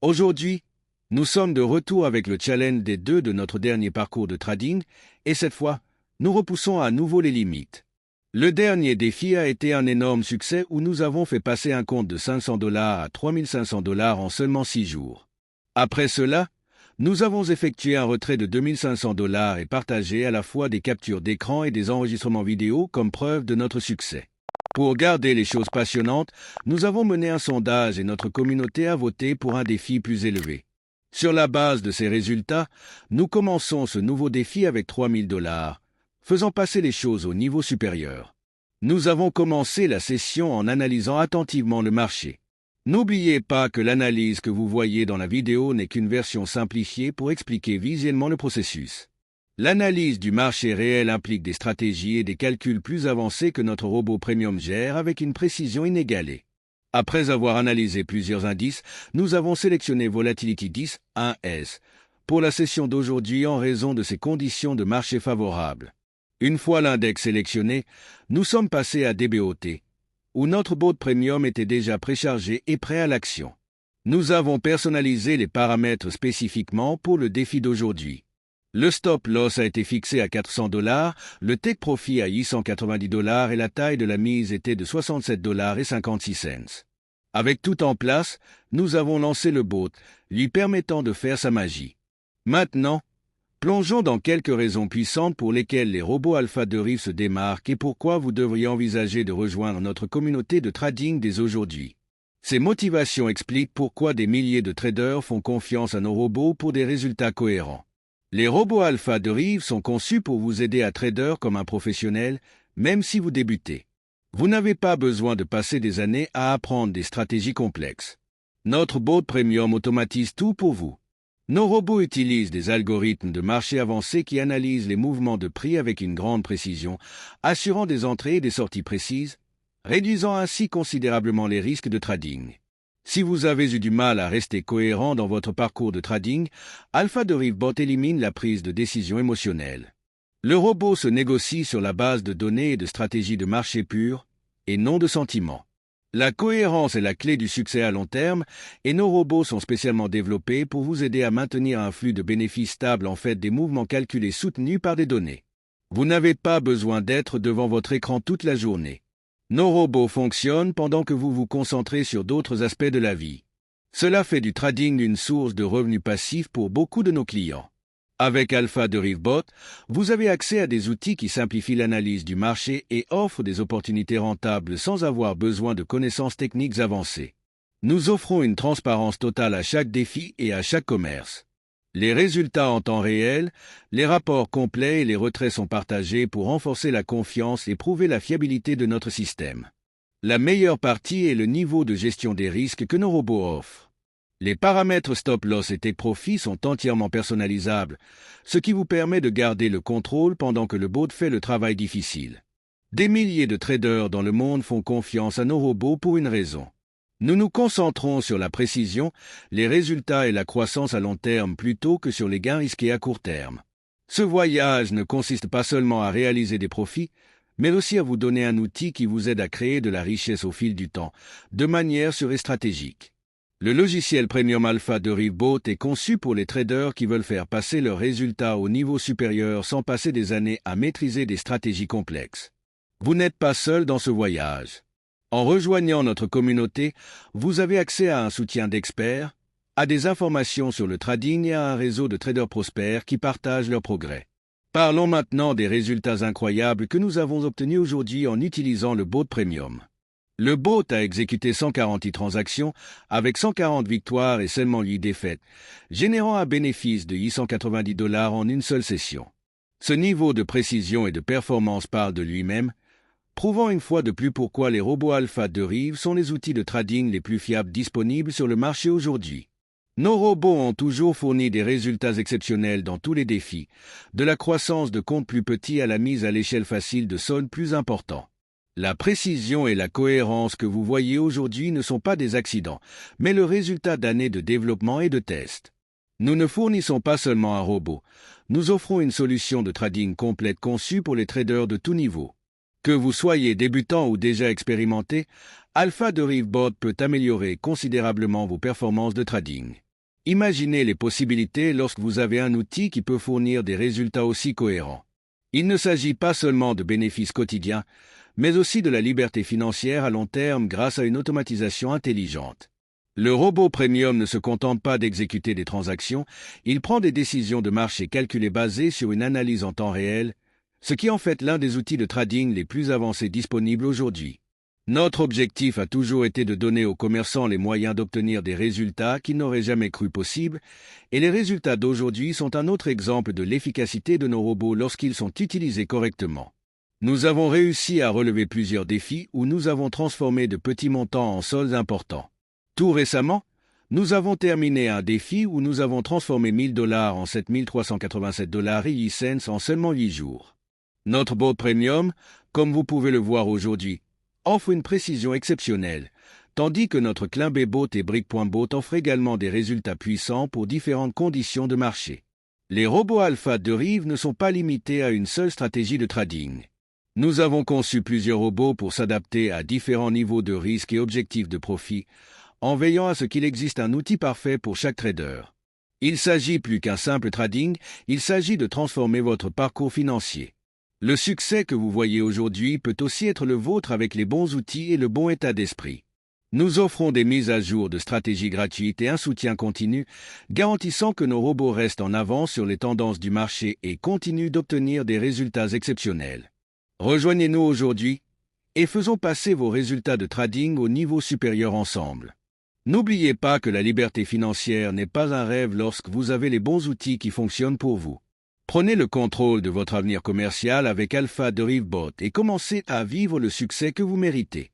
Aujourd'hui, nous sommes de retour avec le challenge des 2 de notre dernier parcours de trading et cette fois, nous repoussons à nouveau les limites. Le dernier défi a été un énorme succès où nous avons fait passer un compte de $500 à $3 500 en seulement 6 jours. Après cela, nous avons effectué un retrait de $2 500 et partagé à la fois des captures d'écran et des enregistrements vidéo comme preuve de notre succès. Pour garder les choses passionnantes, nous avons mené un sondage et notre communauté a voté pour un défi plus élevé. Sur la base de ces résultats, nous commençons ce nouveau défi avec $3000, faisant passer les choses au niveau supérieur. Nous avons commencé la session en analysant attentivement le marché. N'oubliez pas que l'analyse que vous voyez dans la vidéo n'est qu'une version simplifiée pour expliquer visuellement le processus. L'analyse du marché réel implique des stratégies et des calculs plus avancés que notre robot premium gère avec une précision inégalée. Après avoir analysé plusieurs indices, nous avons sélectionné Volatility 10 1S pour la session d'aujourd'hui en raison de ses conditions de marché favorables. Une fois l'index sélectionné, nous sommes passés à DBOT, où notre bot premium était déjà préchargé et prêt à l'action. Nous avons personnalisé les paramètres spécifiquement pour le défi d'aujourd'hui. Le stop loss a été fixé à $400, le take profit à $890 et la taille de la mise était de $67,56. Avec tout en place, nous avons lancé le bot, lui permettant de faire sa magie. Maintenant, plongeons dans quelques raisons puissantes pour lesquelles les robots Alpha de Riv se démarquent et pourquoi vous devriez envisager de rejoindre notre communauté de trading dès aujourd'hui. Ces motivations expliquent pourquoi des milliers de traders font confiance à nos robots pour des résultats cohérents. Les robots Alpha de Riv sont conçus pour vous aider à trader comme un professionnel, même si vous débutez. Vous n'avez pas besoin de passer des années à apprendre des stratégies complexes. Notre bot premium automatise tout pour vous. Nos robots utilisent des algorithmes de marché avancés qui analysent les mouvements de prix avec une grande précision, assurant des entrées et des sorties précises, réduisant ainsi considérablement les risques de trading. Si vous avez eu du mal à rester cohérent dans votre parcours de trading, Alpha de Riv Bot élimine la prise de décision émotionnelle. Le robot se négocie sur la base de données et de stratégies de marché pures, et non de sentiments. La cohérence est la clé du succès à long terme, et nos robots sont spécialement développés pour vous aider à maintenir un flux de bénéfices stable en fait des mouvements calculés soutenus par des données. Vous n'avez pas besoin d'être devant votre écran toute la journée. Nos robots fonctionnent pendant que vous vous concentrez sur d'autres aspects de la vie. Cela fait du trading une source de revenus passifs pour beaucoup de nos clients. Avec Alpha de Riv Bot, vous avez accès à des outils qui simplifient l'analyse du marché et offrent des opportunités rentables sans avoir besoin de connaissances techniques avancées. Nous offrons une transparence totale à chaque défi et à chaque commerce. Les résultats en temps réel, les rapports complets et les retraits sont partagés pour renforcer la confiance et prouver la fiabilité de notre système. La meilleure partie est le niveau de gestion des risques que nos robots offrent. Les paramètres stop-loss et take profit sont entièrement personnalisables, ce qui vous permet de garder le contrôle pendant que le bot fait le travail difficile. Des milliers de traders dans le monde font confiance à nos robots pour une raison. Nous nous concentrons sur la précision, les résultats et la croissance à long terme plutôt que sur les gains risqués à court terme. Ce voyage ne consiste pas seulement à réaliser des profits, mais aussi à vous donner un outil qui vous aide à créer de la richesse au fil du temps, de manière sûre et stratégique. Le logiciel Premium Alpha de Riv Bot est conçu pour les traders qui veulent faire passer leurs résultats au niveau supérieur sans passer des années à maîtriser des stratégies complexes. Vous n'êtes pas seul dans ce voyage. En rejoignant notre communauté, vous avez accès à un soutien d'experts, à des informations sur le trading et à un réseau de traders prospères qui partagent leurs progrès. Parlons maintenant des résultats incroyables que nous avons obtenus aujourd'hui en utilisant le bot Premium. Le bot a exécuté 140 transactions avec 140 victoires et seulement 8 défaites, générant un bénéfice de $890 en une seule session. Ce niveau de précision et de performance parle de lui-même, prouvant une fois de plus pourquoi les robots Alpha de Riv sont les outils de trading les plus fiables disponibles sur le marché aujourd'hui. Nos robots ont toujours fourni des résultats exceptionnels dans tous les défis, de la croissance de comptes plus petits à la mise à l'échelle facile de soldes plus importants. La précision et la cohérence que vous voyez aujourd'hui ne sont pas des accidents, mais le résultat d'années de développement et de tests. Nous ne fournissons pas seulement un robot, nous offrons une solution de trading complète conçue pour les traders de tout niveau. Que vous soyez débutant ou déjà expérimenté, Alpha de Riv Bot peut améliorer considérablement vos performances de trading. Imaginez les possibilités lorsque vous avez un outil qui peut fournir des résultats aussi cohérents. Il ne s'agit pas seulement de bénéfices quotidiens, mais aussi de la liberté financière à long terme grâce à une automatisation intelligente. Le robot premium ne se contente pas d'exécuter des transactions, il prend des décisions de marché calculées basées sur une analyse en temps réel, ce qui en fait l'un des outils de trading les plus avancés disponibles aujourd'hui. Notre objectif a toujours été de donner aux commerçants les moyens d'obtenir des résultats qu'ils n'auraient jamais cru possibles, et les résultats d'aujourd'hui sont un autre exemple de l'efficacité de nos robots lorsqu'ils sont utilisés correctement. Nous avons réussi à relever plusieurs défis où nous avons transformé de petits montants en soldes importants. Tout récemment, nous avons terminé un défi où nous avons transformé $1000 en $7 387 en seulement 8 jours. Notre bot premium, comme vous pouvez le voir aujourd'hui, offre une précision exceptionnelle, tandis que notre Climbé Bot et Brick.bot offrent également des résultats puissants pour différentes conditions de marché. Les robots alpha de Rive ne sont pas limités à une seule stratégie de trading. Nous avons conçu plusieurs robots pour s'adapter à différents niveaux de risque et objectifs de profit, en veillant à ce qu'il existe un outil parfait pour chaque trader. Il s'agit plus qu'un simple trading, il s'agit de transformer votre parcours financier. Le succès que vous voyez aujourd'hui peut aussi être le vôtre avec les bons outils et le bon état d'esprit. Nous offrons des mises à jour de stratégies gratuites et un soutien continu, garantissant que nos robots restent en avance sur les tendances du marché et continuent d'obtenir des résultats exceptionnels. Rejoignez-nous aujourd'hui et faisons passer vos résultats de trading au niveau supérieur ensemble. N'oubliez pas que la liberté financière n'est pas un rêve lorsque vous avez les bons outils qui fonctionnent pour vous. Prenez le contrôle de votre avenir commercial avec Alpha de Rive Bot et commencez à vivre le succès que vous méritez.